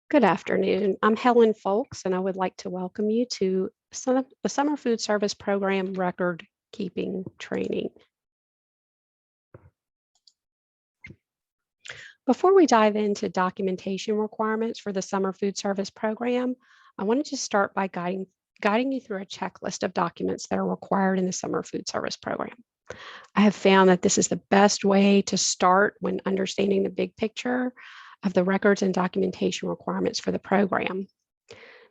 Good afternoon. I'm Helen Folks, and I would like to welcome you to the Summer Food Service Program Record Keeping Training. Before we dive into documentation requirements for the Summer Food Service Program, I wanted to start by guiding you through a checklist of documents that are required in the Summer Food Service Program. I have found that this is the best way to start when understanding the big picture of the records and documentation requirements for the program.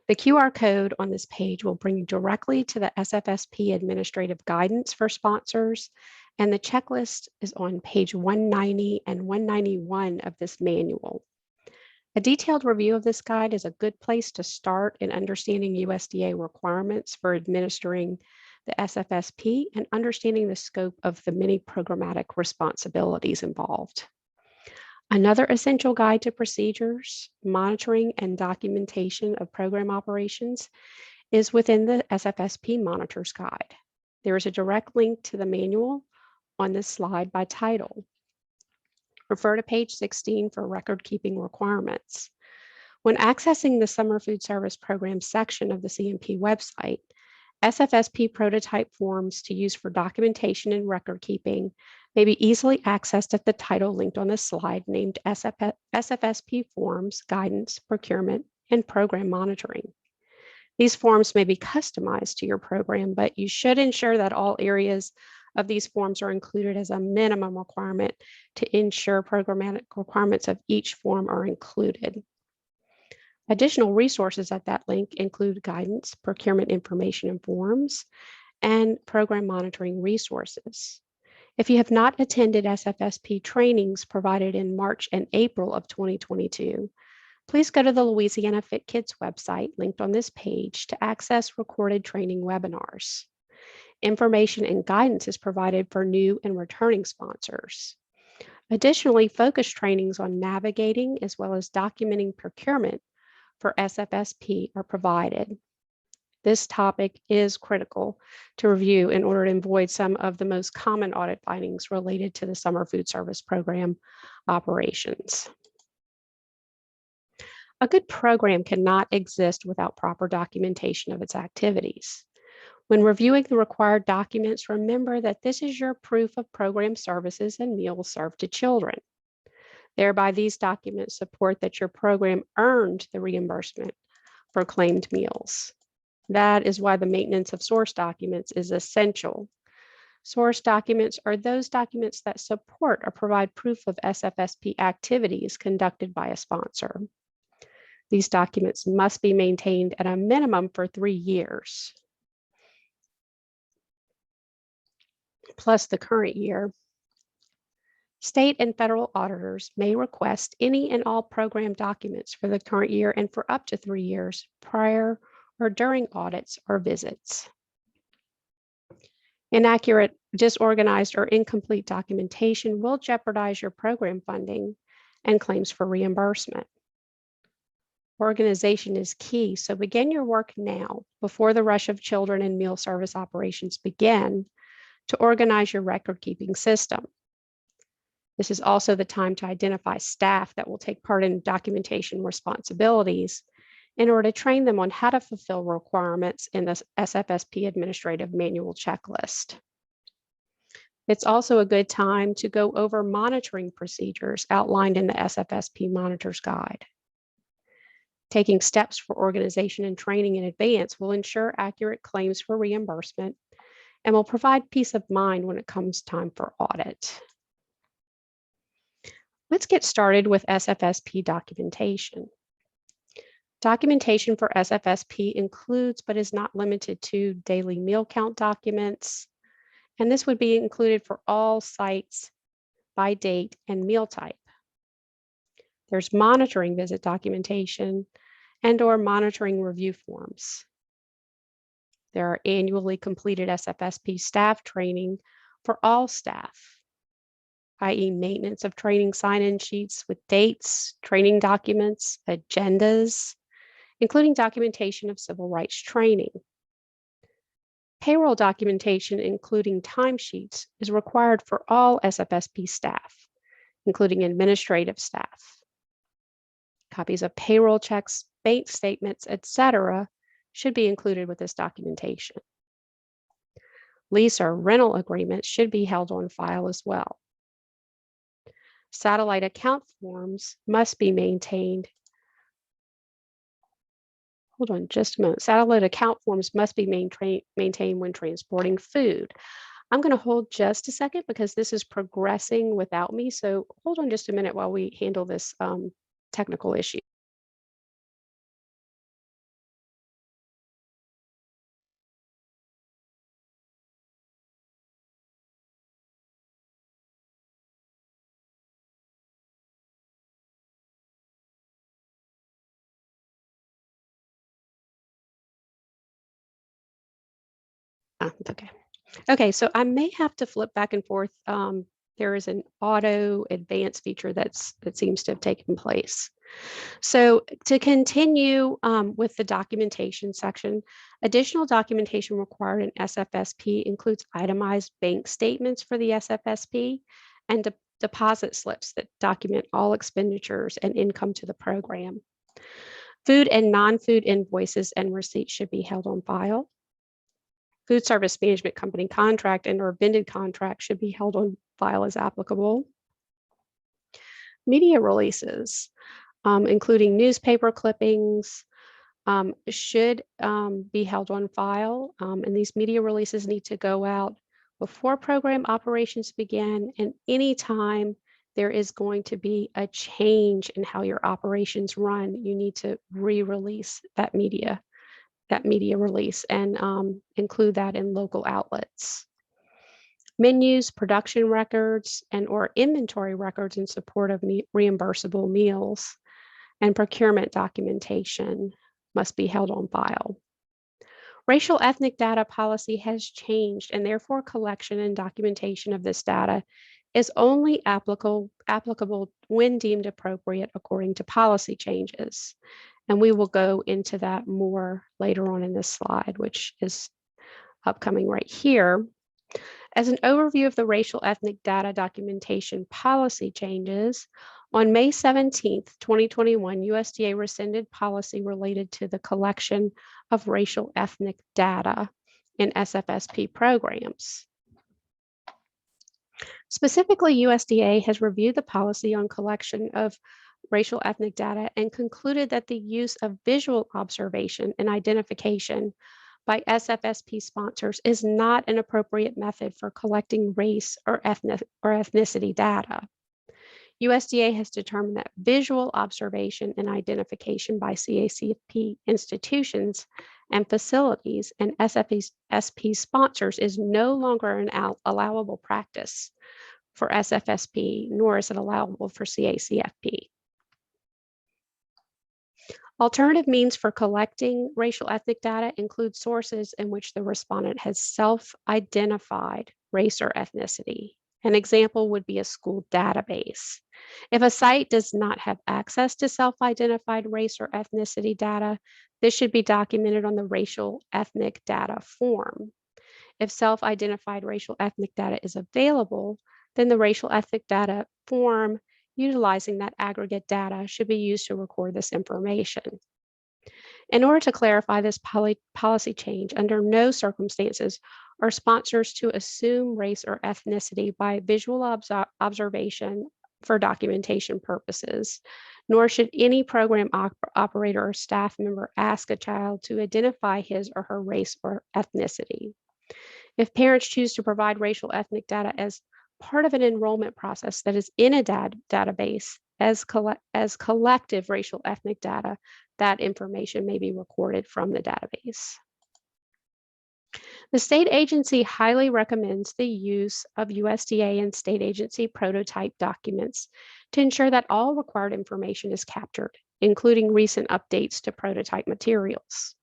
The QR code on this page will bring you directly to the SFSP administrative guidance for sponsors, and the checklist is on page 190 and 191 of this manual. A detailed review of this guide is a good place to start in understanding USDA requirements for administering the SFSP and understanding the scope of the many programmatic responsibilities involved. Another essential guide to procedures, monitoring, and documentation of program operations is within the SFSP Monitor's Guide. There is a direct link to the manual on this slide by title. Refer to page 16 for record-keeping requirements. When accessing the Summer Food Service Program section of the CMP website, SFSP prototype forms to use for documentation and record keeping may be easily accessed at the title linked on this slide named SFSP Forms, Guidance, Procurement, and Program Monitoring. These forms may be customized to your program, but you should ensure that all areas of these forms are included as a minimum requirement to ensure programmatic requirements of each form are included. Additional resources at that link include guidance, procurement information and forms, and program monitoring resources. If you have not attended SFSP trainings provided in March and April of 2022, please go to the Louisiana Fit Kids website linked on this page to access recorded training webinars. Information and guidance is provided for new and returning sponsors. Additionally, focus trainings on navigating as well as documenting procurement for SFSP are provided. This topic is critical to review in order to avoid some of the most common audit findings related to the Summer Food Service Program operations. A good program cannot exist without proper documentation of its activities. When reviewing the required documents, remember that this is your proof of program services and meals served to children. Thereby, these documents support that your program earned the reimbursement for claimed meals. That is why the maintenance of source documents is essential. Source documents are those documents that support or provide proof of SFSP activities conducted by a sponsor. These documents must be maintained at a minimum for 3 years, plus the current year. State and federal auditors may request any and all program documents for the current year and for up to 3 years prior or during audits or visits. Inaccurate, disorganized, or incomplete documentation will jeopardize your program funding and claims for reimbursement. Organization is key, so begin your work now before the rush of children and meal service operations begin to organize your record-keeping system. This is also the time to identify staff that will take part in documentation responsibilities in order to train them on how to fulfill requirements in the SFSP administrative manual checklist. It's also a good time to go over monitoring procedures outlined in the SFSP Monitor's Guide. Taking steps for organization and training in advance will ensure accurate claims for reimbursement and will provide peace of mind when it comes time for audit. Let's get started with SFSP documentation. Documentation for SFSP includes, but is not limited to, daily meal count documents, and this would be included for all sites by date and meal type. There's monitoring visit documentation and/or monitoring review forms. There are annually completed SFSP staff training for all staff, i.e. maintenance of training sign-in sheets with dates, training documents, agendas, including documentation of civil rights training. Payroll documentation, including timesheets, is required for all SFSP staff, including administrative staff. Copies of payroll checks, bank statements, etc. should be included with this documentation. Lease or rental agreements should be held on file as well. Satellite account forms must be maintained. Hold on just a moment. Satellite account forms must be maintained when transporting food. I'm going to hold just a second because this is progressing without me. So hold on just a minute while we handle this technical issue. It's okay. Okay, so I may have to flip back and forth. There is an auto advance feature that seems to have taken place. So to continue with the documentation section, additional documentation required in SFSP includes itemized bank statements for the SFSP and deposit slips that document all expenditures and income to the program. Food and non-food invoices and receipts should be held on file. Food service management company contract and or vended contract should be held on file as applicable. Media releases, including newspaper clippings, should be held on file. And these media releases need to go out before program operations begin and anytime there is going to be a change in how your operations run, you need to re-release that media release and include that in local outlets. Menus, production records, and or inventory records in support of reimbursable meals and procurement documentation must be held on file. Racial ethnic data policy has changed and therefore collection and documentation of this data is only applicable when deemed appropriate according to policy changes. And we will go into that more later on in this slide, which is upcoming right here. As an overview of the racial ethnic data documentation policy changes, on May 17, 2021, USDA rescinded policy related to the collection of racial ethnic data in SFSP programs. Specifically, USDA has reviewed the policy on collection of racial ethnic data and concluded that the use of visual observation and identification by SFSP sponsors is not an appropriate method for collecting race or ethnicity data. USDA has determined that visual observation and identification by CACFP institutions and facilities and SFSP sponsors is no longer an allowable practice for SFSP, nor is it allowable for CACFP. Alternative means for collecting racial ethnic data include sources in which the respondent has self-identified race or ethnicity. An example would be a school database. If a site does not have access to self-identified race or ethnicity data, this should be documented on the racial ethnic data form. If self-identified racial ethnic data is available, then the racial ethnic data form utilizing that aggregate data should be used to record this information. In order to clarify this policy change, under no circumstances are sponsors to assume race or ethnicity by visual observation for documentation purposes, nor should any program operator or staff member ask a child to identify his or her race or ethnicity. If parents choose to provide racial ethnic data as part of an enrollment process that is in a database as collective racial ethnic data, that information may be recorded from the database. The state agency highly recommends the use of USDA and state agency prototype documents to ensure that all required information is captured, including recent updates to prototype materials.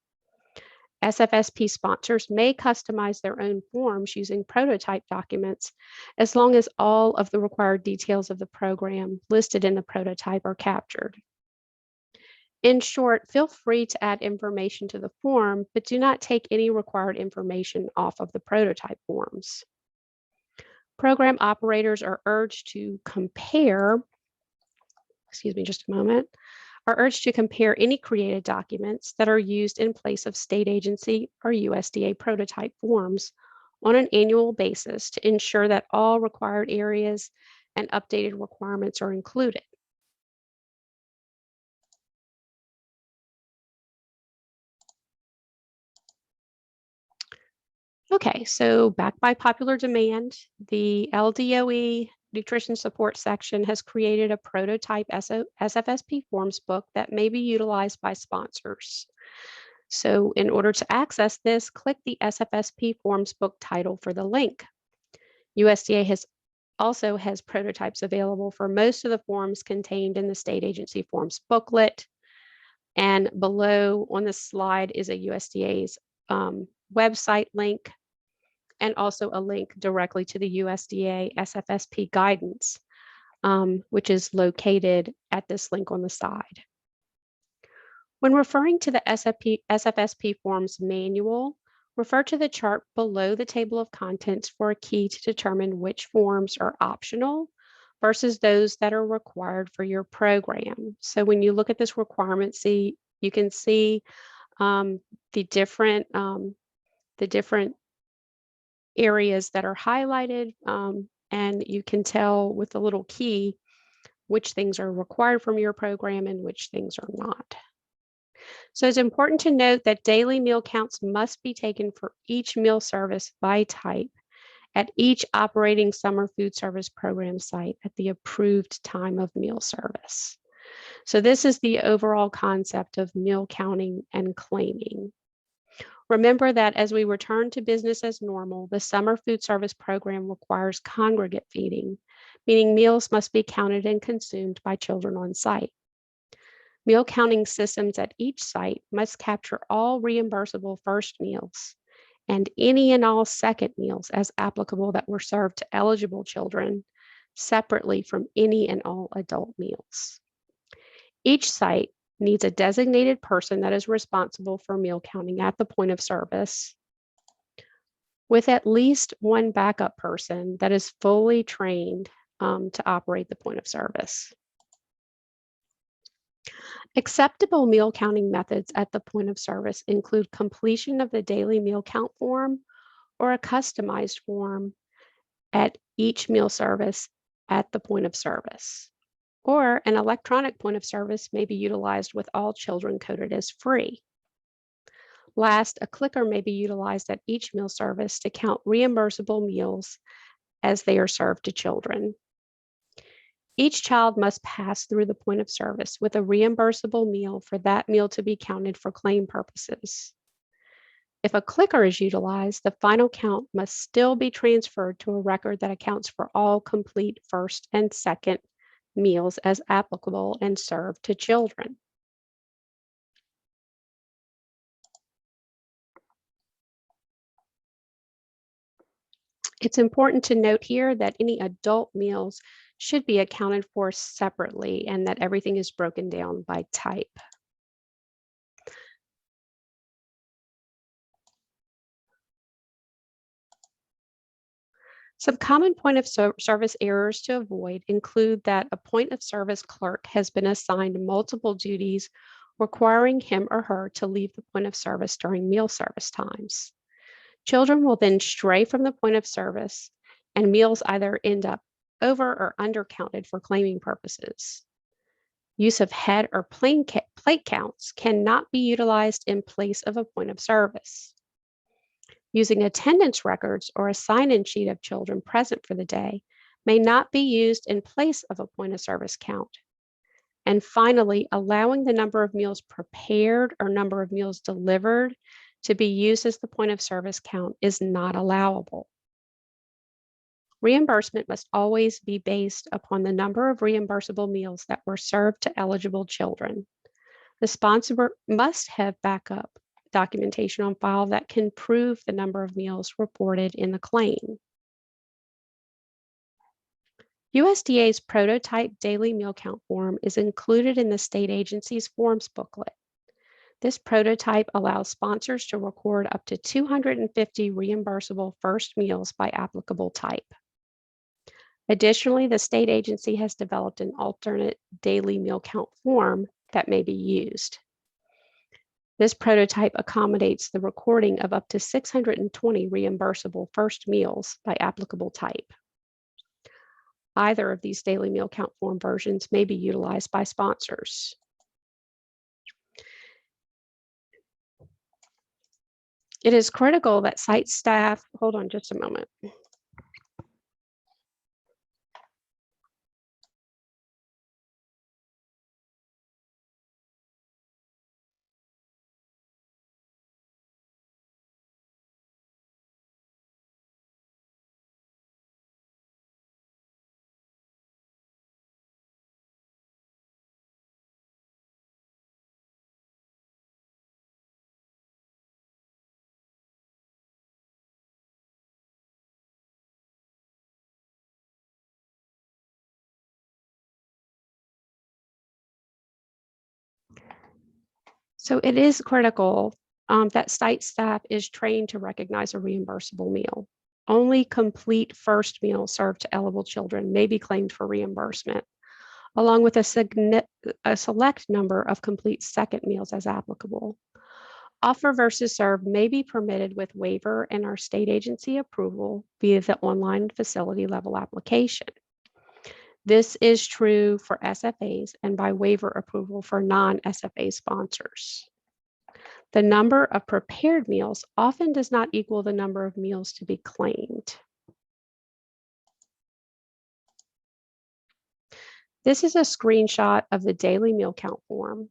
SFSP sponsors may customize their own forms using prototype documents as long as all of the required details of the program listed in the prototype are captured. In short, feel free to add information to the form, but do not take any required information off of the prototype forms. Program operators are urged to compare, excuse me just a moment, are urged to compare any created documents that are used in place of state agency or USDA prototype forms on an annual basis to ensure that all required areas and updated requirements are included. Okay, so back by popular demand, the LDOE Nutrition Support section has created a prototype SFSP forms book that may be utilized by sponsors. So in order to access this, click the SFSP forms book title for the link. USDA also has prototypes available for most of the forms contained in the state agency forms booklet. And below on the slide is a USDA's website link, and also a link directly to the USDA SFSP guidance, which is located at this link on the side. When referring to the SFSP forms manual, refer to the chart below the table of contents for a key to determine which forms are optional versus those that are required for your program. So when you look at this requirement sheet, you can see the different areas that are highlighted, and you can tell with the little key which things are required from your program and which things are not. So it's important to note that daily meal counts must be taken for each meal service by type at each operating summer food service program site at the approved time of meal service. So this is the overall concept of meal counting and claiming. Remember that as we return to business as normal, the summer food service program requires congregate feeding, meaning meals must be counted and consumed by children on site. Meal counting systems at each site must capture all reimbursable first meals and any and all second meals as applicable that were served to eligible children separately from any and all adult meals. Each site needs a designated person that is responsible for meal counting at the point of service, with at least one backup person that is fully trained to operate the point of service. Acceptable meal counting methods at the point of service include completion of the daily meal count form or a customized form at each meal service at the point of service. Or an electronic point of service may be utilized with all children coded as free. Last, a clicker may be utilized at each meal service to count reimbursable meals as they are served to children. Each child must pass through the point of service with a reimbursable meal for that meal to be counted for claim purposes. If a clicker is utilized, the final count must still be transferred to a record that accounts for all complete first and second meals as applicable and served to children. It's important to note here that any adult meals should be accounted for separately and that everything is broken down by type. Some common point of service errors to avoid include that a point of service clerk has been assigned multiple duties requiring him or her to leave the point of service during meal service times. Children will then stray from the point of service, and meals either end up over or undercounted for claiming purposes. Use of head or plate counts cannot be utilized in place of a point of service. Using attendance records or a sign-in sheet of children present for the day may not be used in place of a point of service count. And finally, allowing the number of meals prepared or number of meals delivered to be used as the point of service count is not allowable. Reimbursement must always be based upon the number of reimbursable meals that were served to eligible children. The sponsor must have backup documentation on file that can prove the number of meals reported in the claim. USDA's prototype daily meal count form is included in the state agency's forms booklet. This prototype allows sponsors to record up to 250 reimbursable first meals by applicable type. Additionally, the state agency has developed an alternate daily meal count form that may be used. This prototype accommodates the recording of up to 620 reimbursable first meals by applicable type. Either of these daily meal count form versions may be utilized by sponsors. It is critical that site staff, hold on just a moment. So it is critical that site staff is trained to recognize a reimbursable meal. Only complete first meals served to eligible children may be claimed for reimbursement, along with a select number of complete second meals as applicable. Offer versus serve may be permitted with waiver and our state agency approval via the online facility level application. This is true for SFAs and by waiver approval for non-SFA sponsors. The number of prepared meals often does not equal the number of meals to be claimed. This is a screenshot of the daily meal count form.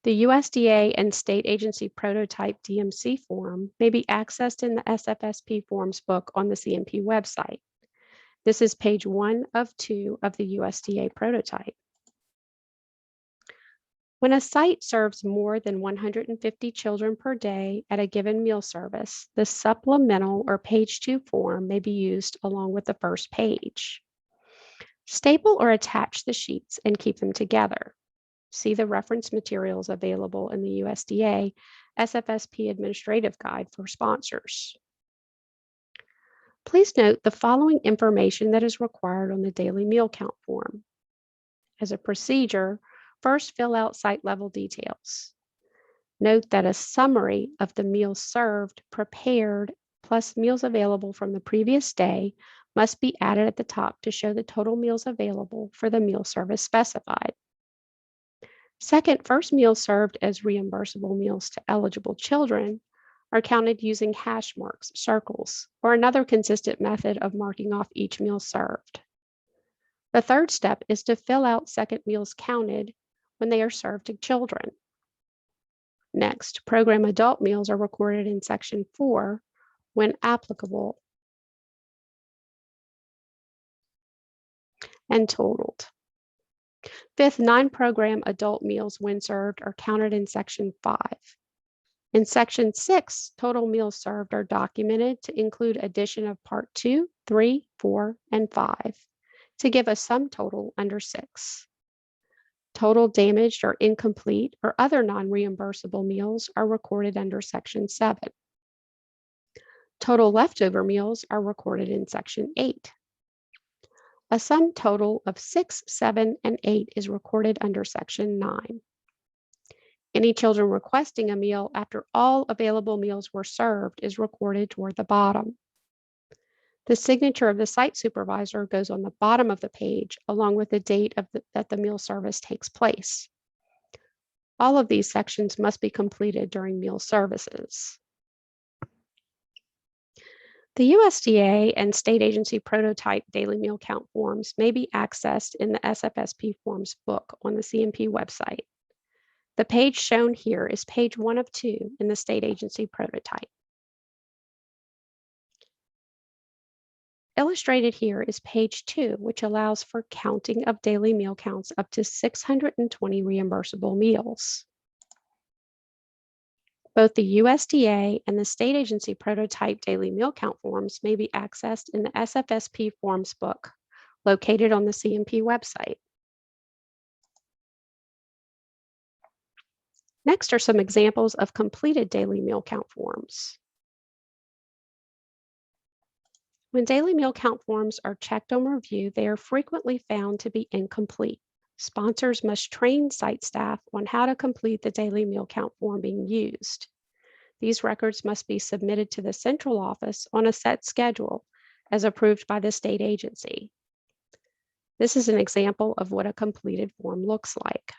The USDA and state agency prototype DMC form may be accessed in the SFSP forms book on the CMP website. This is page 1 of 2 of the USDA prototype. When a site serves more than 150 children per day at a given meal service, the supplemental or page 2 form may be used along with the first page. Staple or attach the sheets and keep them together. See the reference materials available in the USDA SFSP Administrative Guide for sponsors. Please note the following information that is required on the daily meal count form. As a procedure, first fill out site level details. Note that a summary of the meals served, prepared, plus meals available from the previous day must be added at the top to show the total meals available for the meal service specified. Second, first meals served as reimbursable meals to eligible children are counted using hash marks, circles, or another consistent method of marking off each meal served. The third step is to fill out second meals counted when they are served to children. Next, program adult meals are recorded in section 4 when applicable and totaled. Fifth, non-program adult meals when served are counted in section 5. In section 6, total meals served are documented to include addition of part 2, 3, 4, and 5 to give a sum total under 6. Total damaged or incomplete or other non-reimbursable meals are recorded under section 7. Total leftover meals are recorded in section 8. A sum total of 6, 7, and 8 is recorded under section 9. Any children requesting a meal after all available meals were served is recorded toward the bottom. The signature of the site supervisor goes on the bottom of the page along with the date that the meal service takes place. All of these sections must be completed during meal services. The USDA and state agency prototype daily meal count forms may be accessed in the SFSP forms book on the CMP website. The page shown here is page 1 of 2 in the state agency prototype. Illustrated here is page 2, which allows for counting of daily meal counts up to 620 reimbursable meals. Both the USDA and the state agency prototype daily meal count forms may be accessed in the SFSP forms book located on the CMP website. Next are some examples of completed daily meal count forms. When daily meal count forms are checked on review, they are frequently found to be incomplete. Sponsors must train site staff on how to complete the daily meal count form being used. These records must be submitted to the central office on a set schedule as approved by the state agency. This is an example of what a completed form looks like.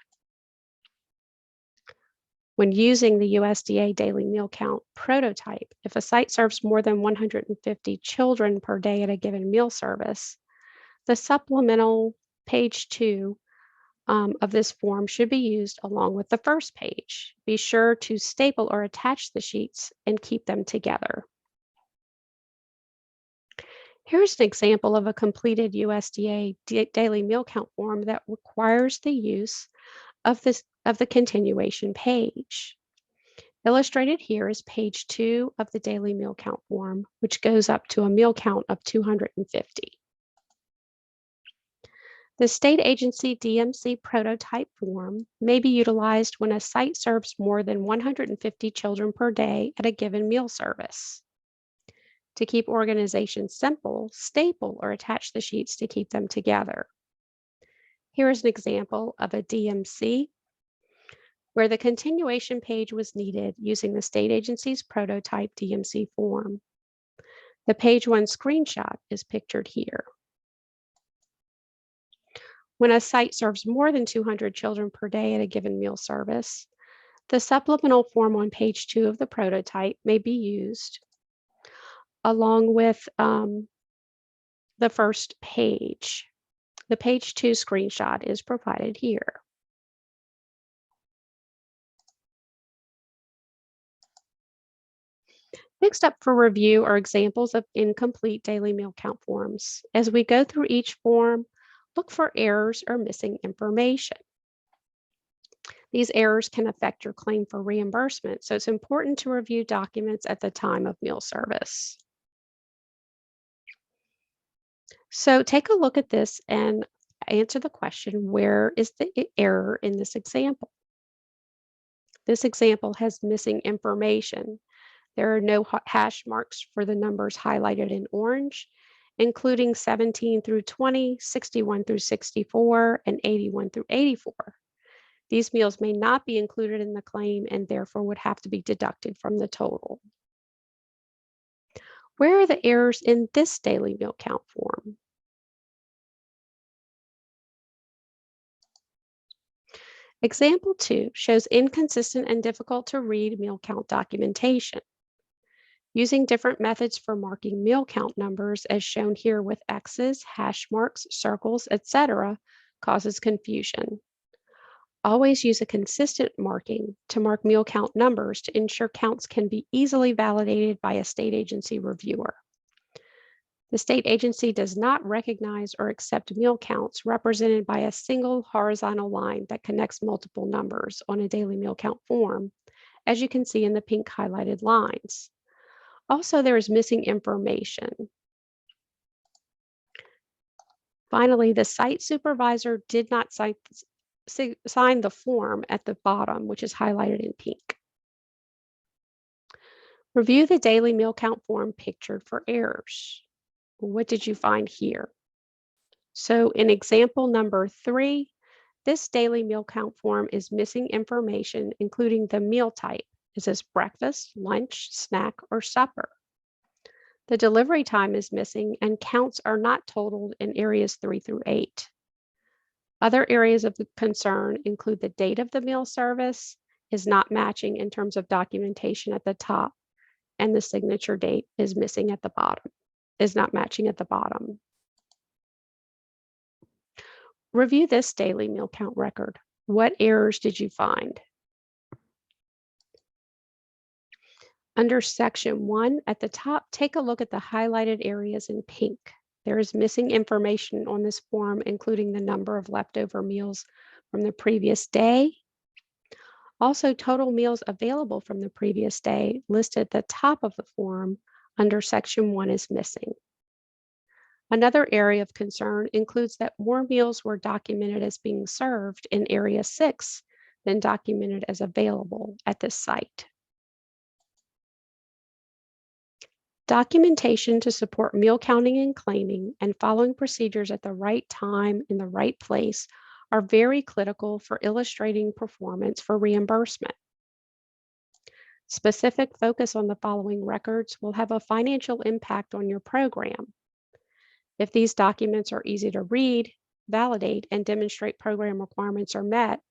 When using the USDA daily meal count prototype, if a site serves more than 150 children per day at a given meal service, the supplemental page 2 of this form should be used along with the first page. Be sure to staple or attach the sheets and keep them together. Here's an example of a completed USDA daily meal count form that requires the use of the continuation page. Illustrated here is page 2 of the daily meal count form, which goes up to a meal count of 250. The state agency DMC prototype form may be utilized when a site serves more than 150 children per day at a given meal service. To keep organization simple, staple or attach the sheets to keep them together. Here is an example of a DMC where the continuation page was needed using the state agency's prototype DMC form. The page 1 screenshot is pictured here. When a site serves more than 200 children per day at a given meal service, the supplemental form on page 2 of the prototype may be used along with the first page. The page 2 screenshot is provided here. Next up for review are examples of incomplete daily meal count forms. As we go through each form, look for errors or missing information. These errors can affect your claim for reimbursement, so it's important to review documents at the time of meal service. So take a look at this and answer the question, where is the error in this example? This example has missing information. There are no hash marks for the numbers highlighted in orange, including 17 through 20, 61 through 64, and 81 through 84. These meals may not be included in the claim and therefore would have to be deducted from the total. Where are the errors in this daily meal count form? Example 2 shows inconsistent and difficult to read meal count documentation. Using different methods for marking meal count numbers, as shown here with X's, hash marks, circles, etc., causes confusion. Always use a consistent marking to mark meal count numbers to ensure counts can be easily validated by a state agency reviewer. The state agency does not recognize or accept meal counts represented by a single horizontal line that connects multiple numbers on a daily meal count form, as you can see in the pink highlighted lines. Also, there is missing information. Finally, the site supervisor did not sign the form at the bottom, which is highlighted in pink. Review the daily meal count form pictured for errors. What did you find here? So in example number 3, this daily meal count form is missing information, including the meal type. Is this breakfast, lunch, snack, or supper? The delivery time is missing and counts are not totaled in areas 3 through 8. Other areas of concern include the date of the meal service is not matching in terms of documentation at the top, and the signature date is missing at the bottom, is not matching at the bottom. Review this daily meal count record. What errors did you find? Under section 1 at the top, take a look at the highlighted areas in pink. There is missing information on this form, including the number of leftover meals from the previous day. Also, total meals available from the previous day listed at the top of the form under section 1 is missing. Another area of concern includes that more meals were documented as being served in area 6 than documented as available at this site. Documentation to support meal counting and claiming and following procedures at the right time in the right place are very critical for illustrating performance for reimbursement. Specific focus on the following records will have a financial impact on your program. If these documents are easy to read, validate, and demonstrate program requirements are met,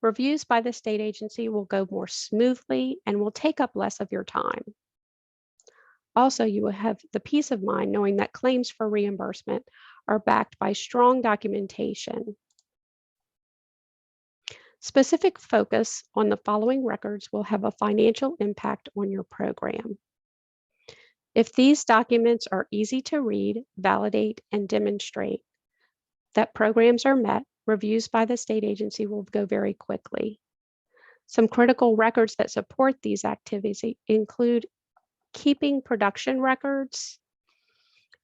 reviews by the state agency will go more smoothly and will take up less of your time. Also, you will have the peace of mind knowing that claims for reimbursement are backed by strong documentation. Specific focus on the following records will have a financial impact on your program. If these documents are easy to read, validate, and demonstrate that programs are met, reviews by the state agency will go very quickly. Some critical records that support these activities include keeping production records.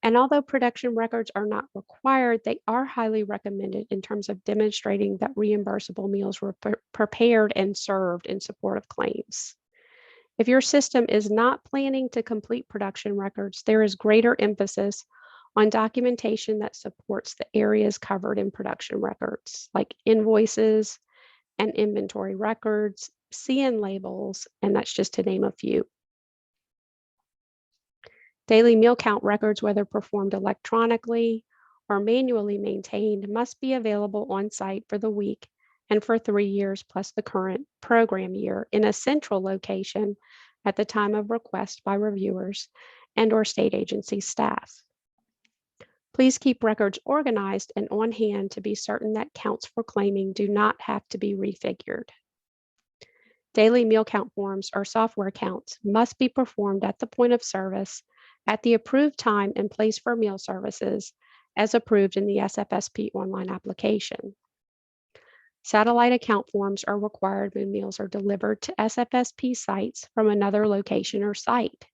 And although production records are not required, they are highly recommended in terms of demonstrating that reimbursable meals were prepared and served in support of claims. If your system is not planning to complete production records, there is greater emphasis on documentation that supports the areas covered in production records, like invoices and inventory records, CN labels, and that's just to name a few. Daily meal count records, whether performed electronically or manually maintained, must be available on site for the week and for 3 years plus the current program year in a central location at the time of request by reviewers and/or state agency staff. Please keep records organized and on hand to be certain that counts for claiming do not have to be refigured. Daily meal count forms or software counts must be performed at the point of service at the approved time and place for meal services as approved in the SFSP online application. Satellite account forms are required when meals are delivered to SFSP sites from another location or site.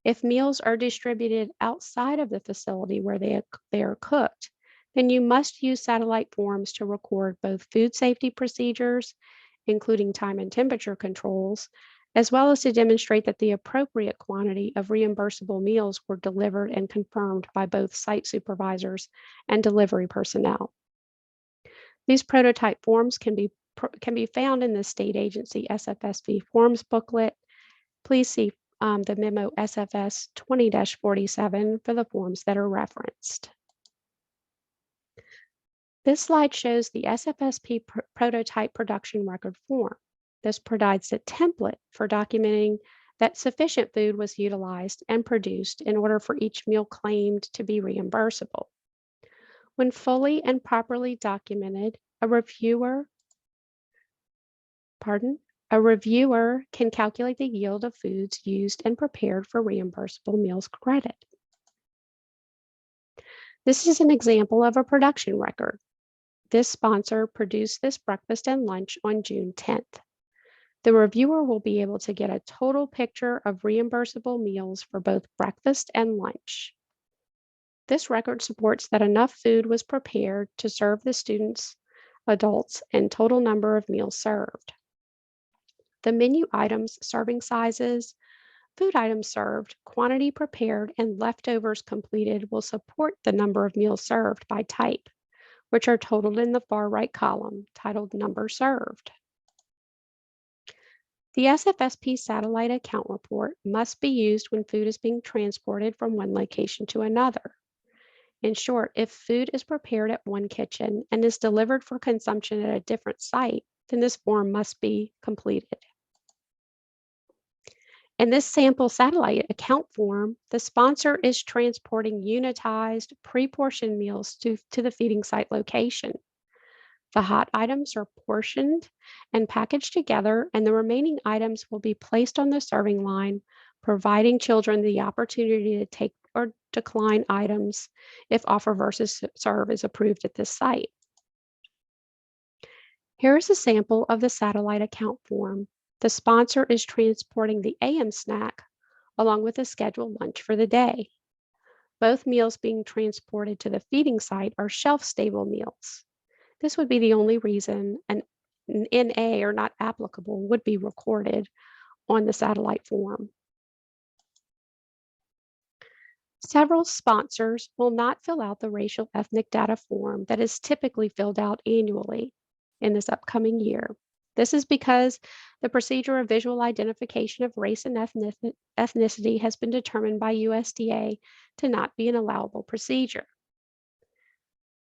If meals are distributed outside of the facility where they are cooked, then you must use satellite forms to record both food safety procedures, including time and temperature controls, as well as to demonstrate that the appropriate quantity of reimbursable meals were delivered and confirmed by both site supervisors and delivery personnel. These prototype forms can be found in the state agency SFSP forms booklet. Please see the memo SFS 20-47 for the forms that are referenced. This slide shows the SFSP prototype production record form. This provides a template for documenting that sufficient food was utilized and produced in order for each meal claimed to be reimbursable. When fully and properly documented, a reviewer can calculate the yield of foods used and prepared for reimbursable meals credit. This is an example of a production record. This sponsor produced this breakfast and lunch on June 10th. The reviewer will be able to get a total picture of reimbursable meals for both breakfast and lunch. This record supports that enough food was prepared to serve the students, adults, and total number of meals served. The menu items, serving sizes, food items served, quantity prepared, and leftovers completed will support the number of meals served by type, which are totaled in the far right column, titled Number Served. The SFSP satellite account report must be used when food is being transported from one location to another. In short, if food is prepared at one kitchen and is delivered for consumption at a different site, then this form must be completed. In this sample satellite account form, the sponsor is transporting unitized, pre-portioned meals to the feeding site location. The hot items are portioned and packaged together, and the remaining items will be placed on the serving line, providing children the opportunity to take or decline items if offer versus serve is approved at this site. Here is a sample of the satellite account form. The sponsor is transporting the AM snack along with a scheduled lunch for the day. Both meals being transported to the feeding site are shelf-stable meals. This would be the only reason an NA or not applicable would be recorded on the satellite form. Several sponsors will not fill out the racial ethnic data form that is typically filled out annually in this upcoming year. This is because the procedure of visual identification of race and ethnicity has been determined by USDA to not be an allowable procedure.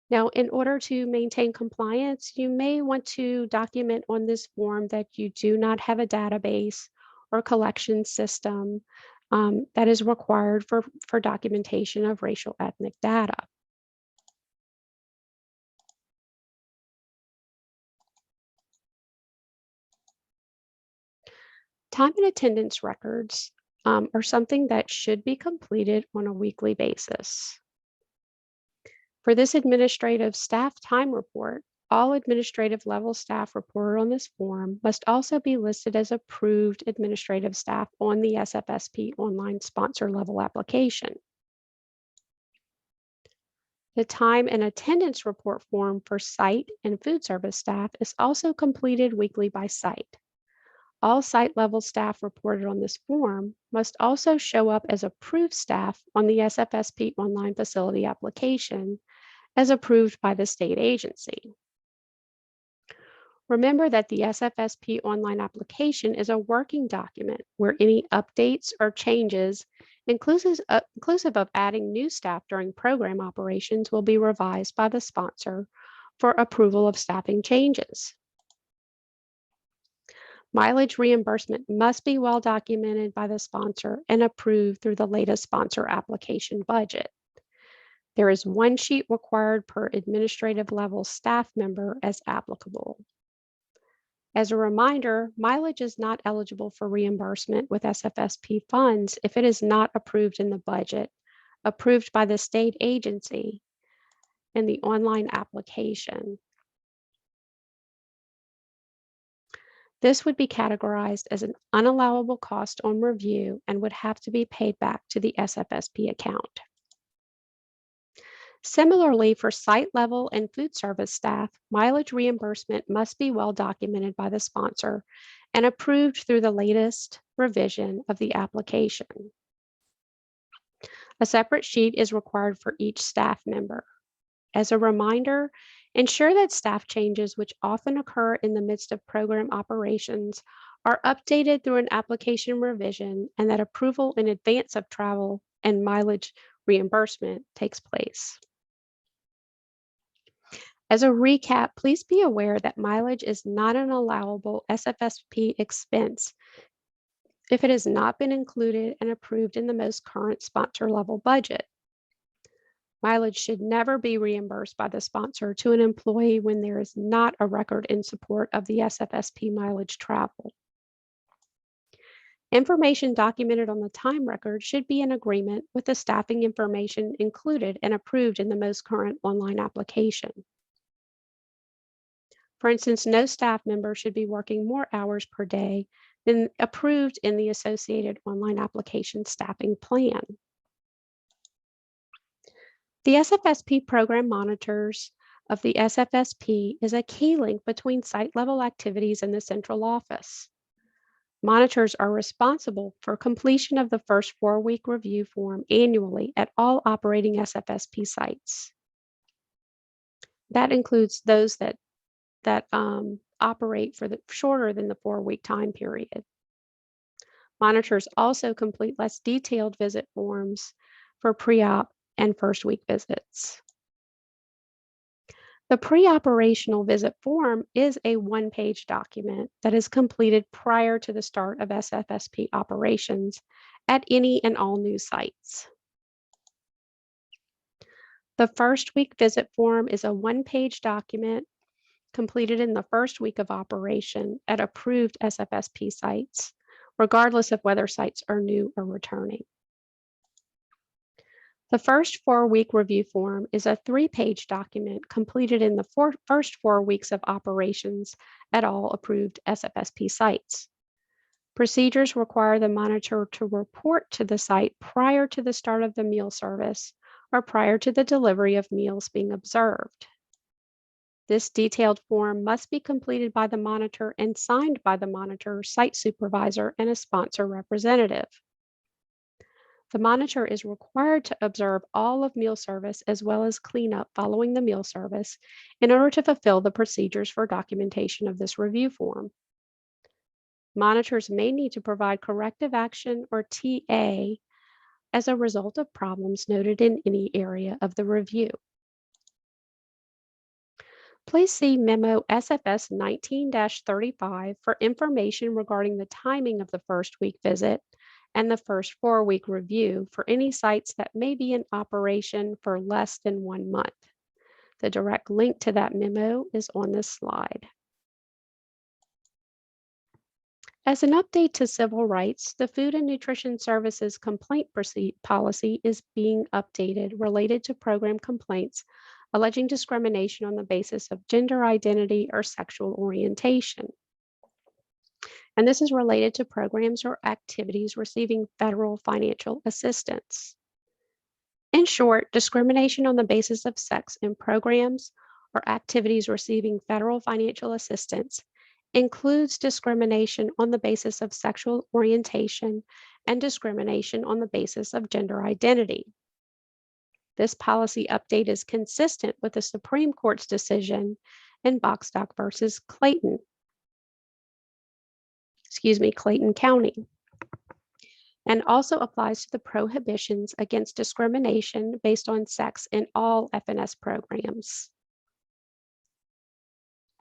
Now, in order to maintain compliance, you may want to document on this form that you do not have a database or collection system that is required for documentation of racial ethnic data. Time and attendance records are something that should be completed on a weekly basis. For this administrative staff time report, all administrative level staff reported on this form must also be listed as approved administrative staff on the SFSP online sponsor level application. The time and attendance report form for site and food service staff is also completed weekly by site. All site level staff reported on this form must also show up as approved staff on the SFSP online facility application as approved by the state agency. Remember that the SFSP online application is a working document where any updates or changes, inclusive of adding new staff during program operations, will be revised by the sponsor for approval of staffing changes. Mileage reimbursement must be well documented by the sponsor and approved through the latest sponsor application budget. There is one sheet required per administrative level staff member as applicable. As a reminder, mileage is not eligible for reimbursement with SFSP funds if it is not approved in the budget, approved by the state agency, in the online application. This would be categorized as an unallowable cost on review and would have to be paid back to the SFSP account. Similarly, for site level and food service staff, mileage reimbursement must be well documented by the sponsor and approved through the latest revision of the application. A separate sheet is required for each staff member. As a reminder, ensure that staff changes, which often occur in the midst of program operations, are updated through an application revision and that approval in advance of travel and mileage reimbursement takes place. As a recap, please be aware that mileage is not an allowable SFSP expense if it has not been included and approved in the most current sponsor level budget. Mileage should never be reimbursed by the sponsor to an employee when there is not a record in support of the SFSP mileage travel. Information documented on the time record should be in agreement with the staffing information included and approved in the most current online application. For instance, no staff member should be working more hours per day than approved in the associated online application staffing plan. The SFSP program monitors of the SFSP is a key link between site level activities and the central office. Monitors are responsible for completion of the first 4-week review form annually at all operating SFSP sites. That includes those that operate for the shorter than the 4-week time period. Monitors also complete less detailed visit forms for pre-op and first week visits. The pre-operational visit form is a 1-page document that is completed prior to the start of SFSP operations at any and all new sites. The first week visit form is a 1-page document completed in the first week of operation at approved SFSP sites, regardless of whether sites are new or returning. The first 4-week review form is a 3-page document completed in the first 4 weeks of operations at all approved SFSP sites. Procedures require the monitor to report to the site prior to the start of the meal service or prior to the delivery of meals being observed. This detailed form must be completed by the monitor and signed by the monitor, site supervisor, and a sponsor representative. The monitor is required to observe all of meal service as well as clean up following the meal service in order to fulfill the procedures for documentation of this review form. Monitors may need to provide corrective action or TA as a result of problems noted in any area of the review. Please see Memo SFS 19-35 for information regarding the timing of the first week visit and the first 4-week review for any sites that may be in operation for less than 1 month. The direct link to that memo is on this slide. As an update to civil rights, the Food and Nutrition Services complaint policy is being updated related to program complaints alleging discrimination on the basis of gender identity or sexual orientation. And this is related to programs or activities receiving federal financial assistance. In short, discrimination on the basis of sex in programs or activities receiving federal financial assistance includes discrimination on the basis of sexual orientation and discrimination on the basis of gender identity. This policy update is consistent with the Supreme Court's decision in Boxstock versus Clayton County, and also applies to the prohibitions against discrimination based on sex in all FNS programs.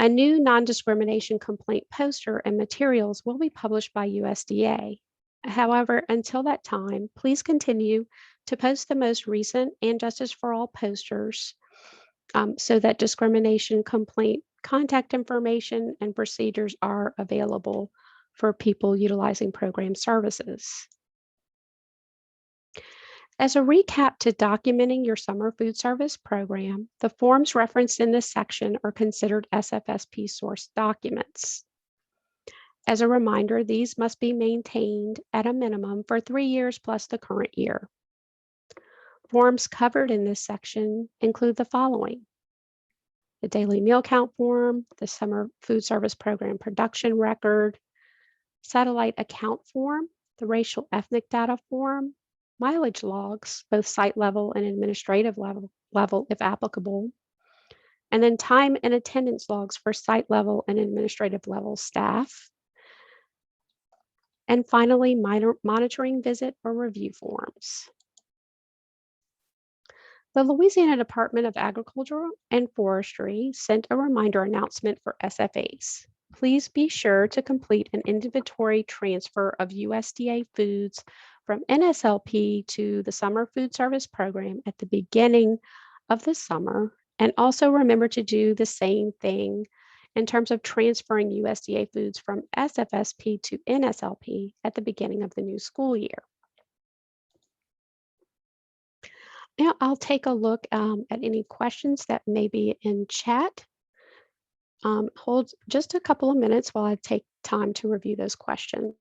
A new non-discrimination complaint poster and materials will be published by USDA. However, until that time, please continue to post the most recent and Justice for All posters so that discrimination complaint contact information and procedures are available for people utilizing program services. As a recap to documenting your summer food service program, the forms referenced in this section are considered SFSP source documents. As a reminder, these must be maintained at a minimum for 3 years plus the current year. Forms covered in this section include the following: the daily meal count form, the summer food service program production record, satellite account form, the racial ethnic data form, mileage logs, both site level and administrative level if applicable, and then time and attendance logs for site level and administrative level staff, and finally monitoring visit or review forms. The Louisiana Department of Agriculture and Forestry sent a reminder announcement for SFAs. Please be sure to complete an inventory transfer of USDA foods from NSLP to the Summer Food Service Program at the beginning of the summer, and also remember to do the same thing in terms of transferring USDA foods from SFSP to NSLP at the beginning of the new school year. Now I'll take a look at any questions that may be in chat. Hold just a couple of minutes while I take time to review those questions.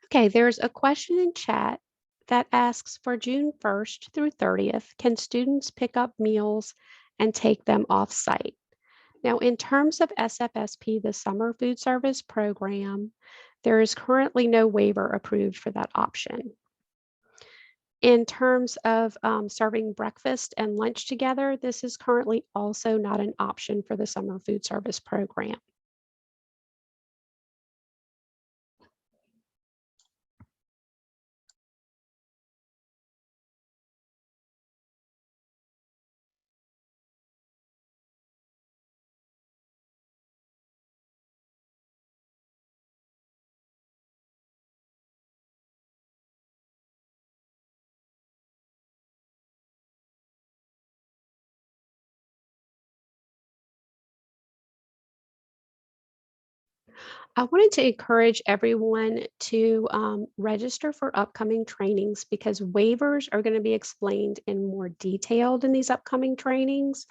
Okay, there's a question in chat that asks, for June 1st through 30th, can students pick up meals and take them off-site? Now, in terms of SFSP, the Summer Food Service Program, there is currently no waiver approved for that option. In terms of serving breakfast and lunch together, this is currently also not an option for the Summer Food Service Program. I wanted to encourage everyone to register for upcoming trainings because waivers are going to be explained in more detail in these upcoming trainings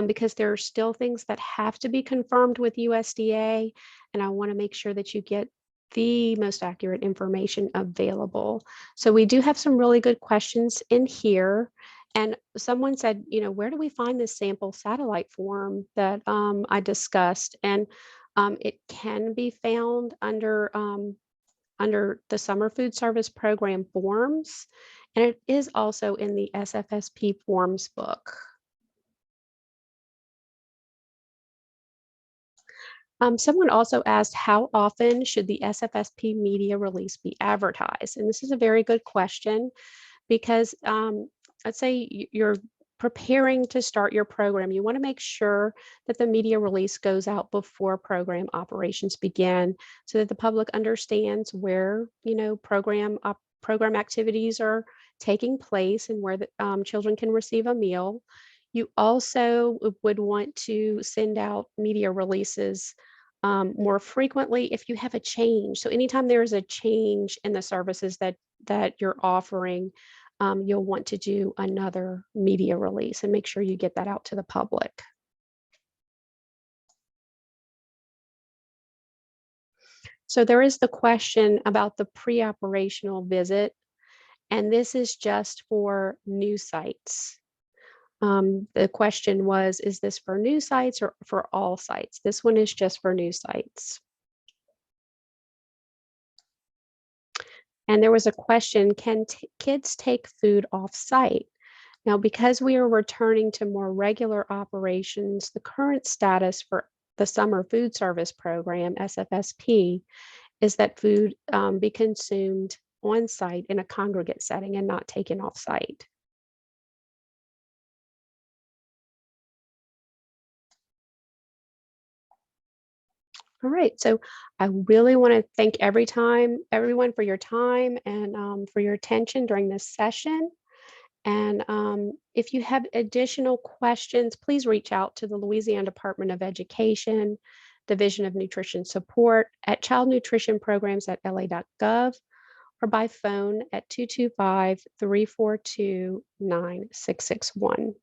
because there are still things that have to be confirmed with USDA, and I want to make sure that you get the most accurate information available. So we do have some really good questions in here. And someone said, where do we find this sample satellite form that I discussed? And it can be found under the Summer Food Service Program forms, and it is also in the SFSP forms book. Someone also asked, how often should the SFSP media release be advertised? And this is a very good question because let's say you're preparing to start your program. You want to make sure that the media release goes out before program operations begin so that the public understands where, program activities are taking place and where the children can receive a meal. You also would want to send out media releases more frequently if you have a change. So anytime there is a change in the services that you're offering, you'll want to do another media release and make sure you get that out to the public. So there is the question about the pre-operational visit, and this is just for new sites. The question was, is this for new sites or for all sites? This one is just for new sites. And there was a question, can kids take food off site? Now, because we are returning to more regular operations, the current status for the Summer Food Service Program, SFSP, is that food be consumed on site in a congregate setting and not taken off site. All right, so I really want to thank everyone for your time and for your attention during this session. And if you have additional questions, please reach out to the Louisiana Department of Education, Division of Nutrition Support at Child Nutrition Programs at la.gov or by phone at 225-342-9661.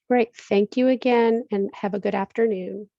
Great, thank you again and have a good afternoon.